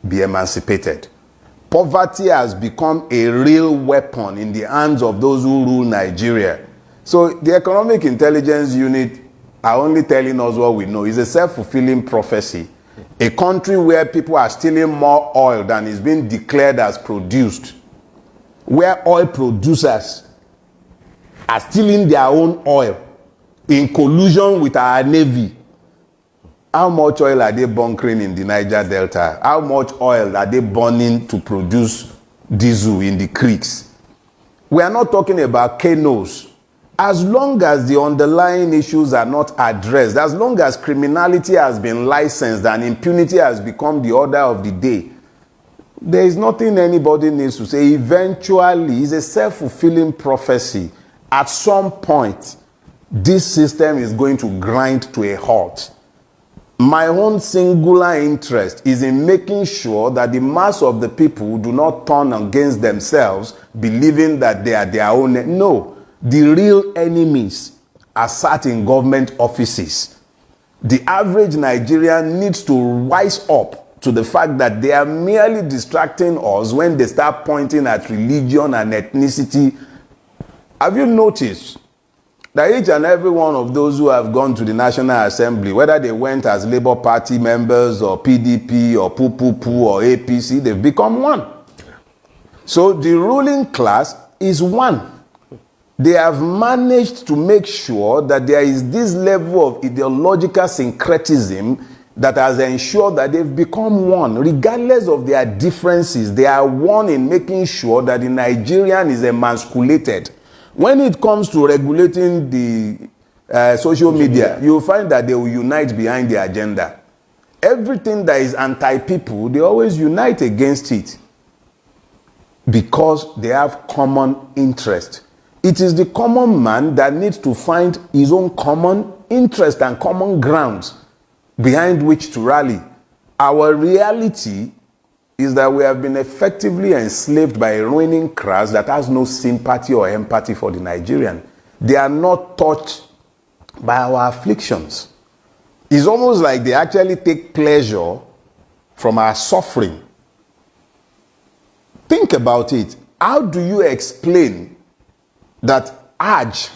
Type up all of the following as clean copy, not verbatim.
be emancipated. Poverty has become a real weapon in the hands of those who rule Nigeria. So the Economic Intelligence Unit are only telling us what we know. It's a self-fulfilling prophecy. A country where people are stealing more oil than is being declared as produced, where oil producers are stealing their own oil in collusion with our navy. How much oil are they bunkering in the Niger Delta? How much oil are they burning to produce diesel in the creeks? We are not talking about canoes. As long as the underlying issues are not addressed, as long as criminality has been licensed and impunity has become the order of the day, there is nothing anybody needs to say. Eventually, it's a self-fulfilling prophecy. At some point, this system is going to grind to a halt. My own singular interest is in making sure that the mass of the people do not turn against themselves, believing that they are their own. No, the real enemies are sat in government offices. The average Nigerian needs to wise up to the fact that they are merely distracting us when they start pointing at religion and ethnicity. Have you noticed that each and every one of those who have gone to the National Assembly, whether they went as Labour Party members or PDP or PUPUPU or APC, they've become one. So the ruling class is one. They have managed to make sure that there is this level of ideological syncretism that has ensured that they've become one. Regardless of their differences, they are one in making sure that the Nigerian is emasculated. When it comes to regulating the social media, you'll find that they will unite behind the agenda. Everything that is anti-people, they always unite against it because they have common interest. It is the common man that needs to find his own common interest and common grounds behind which to rally. Our reality is that we have been effectively enslaved by a ruling class that has no sympathy or empathy for the Nigerian. They are not touched by our afflictions. It's almost like they actually take pleasure from our suffering. Think about it. How do you explain that Hajj,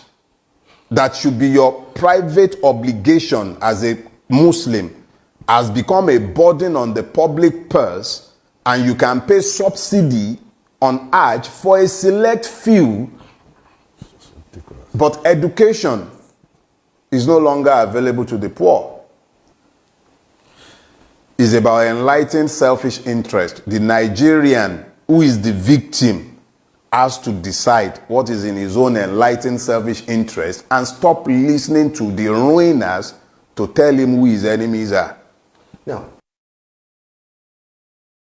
that should be your private obligation as a Muslim, has become a burden on the public purse, and you can pay subsidy on Hajj for a select few, but education is no longer available to the poor? It's about enlightened selfish interest. The Nigerian who is the victim has to decide what is in his own enlightened selfish interest and stop listening to the ruiners to tell him who his enemies are. Now,